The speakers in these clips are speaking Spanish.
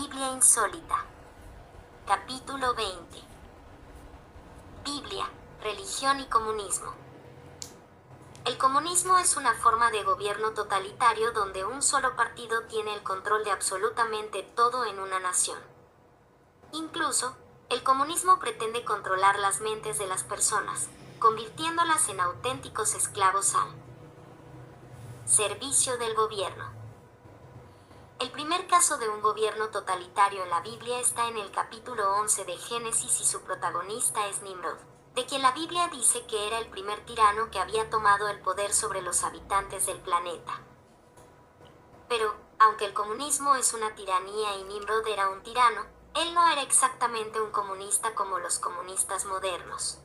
Biblia insólita. Capítulo 20. Biblia, religión y comunismo. El comunismo es una forma de gobierno totalitario donde un solo partido tiene el control de absolutamente todo en una nación. Incluso, el comunismo pretende controlar las mentes de las personas, convirtiéndolas en auténticos esclavos al servicio del gobierno. El primer caso de un gobierno totalitario en la Biblia está en el capítulo 11 de Génesis y su protagonista es Nimrod, de quien la Biblia dice que era el primer tirano que había tomado el poder sobre los habitantes del planeta. Pero, aunque el comunismo es una tiranía y Nimrod era un tirano, él no era exactamente un comunista como los comunistas modernos.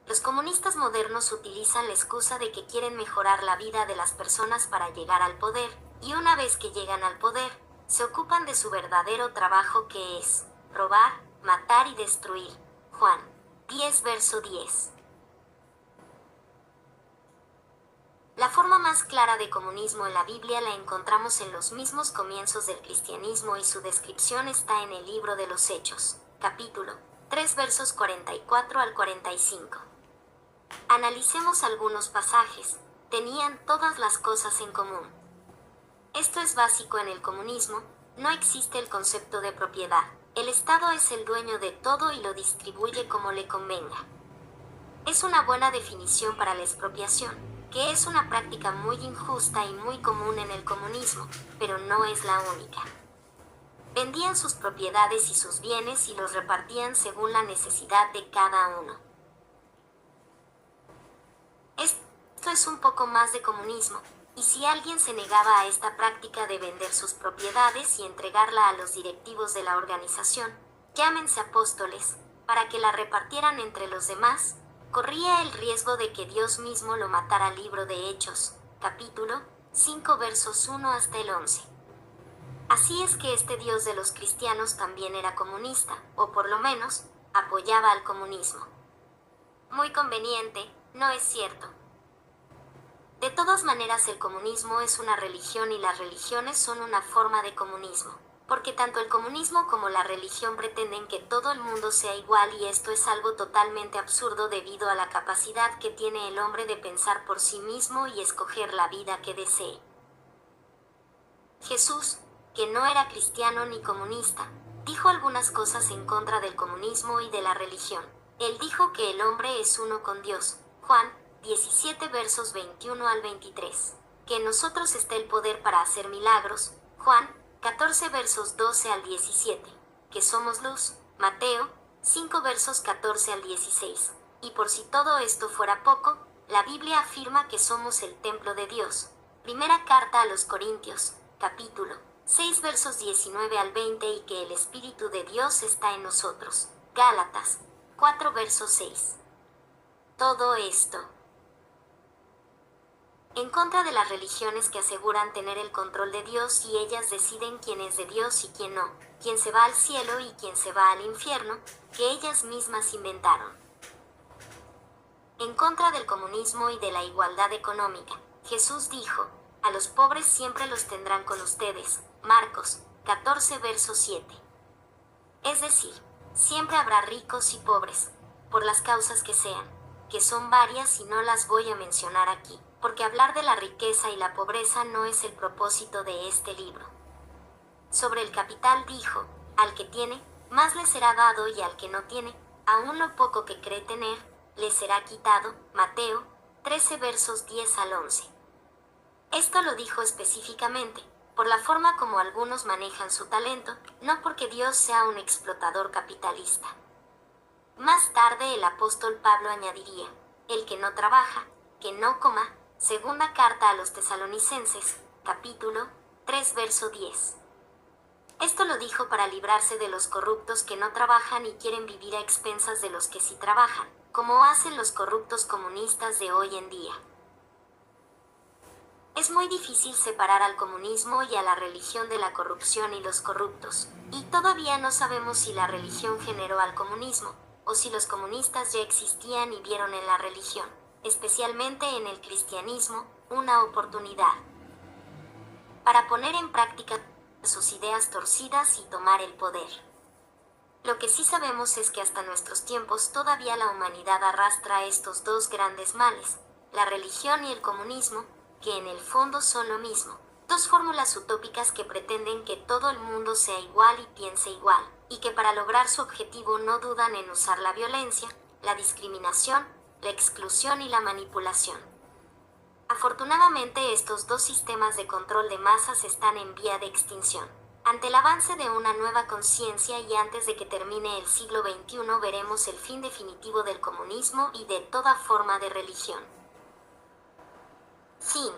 Los comunistas modernos utilizan la excusa de que quieren mejorar la vida de las personas para llegar al poder, y una vez que llegan al poder, se ocupan de su verdadero trabajo que es robar, matar y destruir. Juan 10 verso 10. La forma más clara de comunismo en la Biblia la encontramos en los mismos comienzos del cristianismo y su descripción está en el libro de los Hechos, capítulo 3 versos 44 al 45. Analicemos algunos pasajes. Tenían todas las cosas en común. Esto es básico en el comunismo, no existe el concepto de propiedad. El Estado es el dueño de todo y lo distribuye como le convenga. Es una buena definición para la expropiación, que es una práctica muy injusta y muy común en el comunismo, pero no es la única. Vendían sus propiedades y sus bienes y los repartían según la necesidad de cada uno. Esto es un poco más de comunismo, y si alguien se negaba a esta práctica de vender sus propiedades y entregarla a los directivos de la organización, llámense apóstoles, para que la repartieran entre los demás, corría el riesgo de que Dios mismo lo matara. Libro de Hechos, capítulo 5 versos 1 hasta el 11. Así es que este Dios de los cristianos también era comunista, o por lo menos, apoyaba al comunismo. Muy conveniente, ¿no es cierto? De todas maneras, el comunismo es una religión y las religiones son una forma de comunismo, porque tanto el comunismo como la religión pretenden que todo el mundo sea igual y esto es algo totalmente absurdo debido a la capacidad que tiene el hombre de pensar por sí mismo y escoger la vida que desee. Jesús, que no era cristiano ni comunista, dijo algunas cosas en contra del comunismo y de la religión. Él dijo que el hombre es uno con Dios, Juan 17 versos 21 al 23, que en nosotros está el poder para hacer milagros, Juan 14 versos 12 al 17, que somos luz, Mateo 5 versos 14 al 16, y por si todo esto fuera poco, la Biblia afirma que somos el templo de Dios. Primera carta a los Corintios, capítulo 6 versos 19 al 20 y que el Espíritu de Dios está en nosotros. Gálatas 4 versos 6. Todo esto en contra de las religiones que aseguran tener el control de Dios y ellas deciden quién es de Dios y quién no, quién se va al cielo y quién se va al infierno, que ellas mismas inventaron. En contra del comunismo y de la igualdad económica, Jesús dijo, a los pobres siempre los tendrán con ustedes, Marcos 14 verso 7. Es decir, siempre habrá ricos y pobres, por las causas que sean, que son varias y no las voy a mencionar aquí, porque hablar de la riqueza y la pobreza no es el propósito de este libro. Sobre el capital dijo, al que tiene, más le será dado y al que no tiene, aún lo poco que cree tener, le será quitado. Mateo 13 versos 10 al 11. Esto lo dijo específicamente, por la forma como algunos manejan su talento, no porque Dios sea un explotador capitalista. Más tarde el apóstol Pablo añadiría, el que no trabaja, que no coma. Segunda carta a los Tesalonicenses, capítulo 3 verso 10. Esto lo dijo para librarse de los corruptos que no trabajan y quieren vivir a expensas de los que sí trabajan, como hacen los corruptos comunistas de hoy en día. Es muy difícil separar al comunismo y a la religión de la corrupción y los corruptos, y todavía no sabemos si la religión generó al comunismo, o si los comunistas ya existían y vieron en la religión, especialmente en el cristianismo, una oportunidad para poner en práctica sus ideas torcidas y tomar el poder. Lo que sí sabemos es que hasta nuestros tiempos todavía la humanidad arrastra estos dos grandes males, la religión y el comunismo, que en el fondo son lo mismo, dos fórmulas utópicas que pretenden que todo el mundo sea igual y piense igual, y que para lograr su objetivo no dudan en usar la violencia, la discriminación, la exclusión y la manipulación. Afortunadamente estos dos sistemas de control de masas están en vía de extinción. Ante el avance de una nueva conciencia y antes de que termine el siglo XXI veremos el fin definitivo del comunismo y de toda forma de religión. Fin.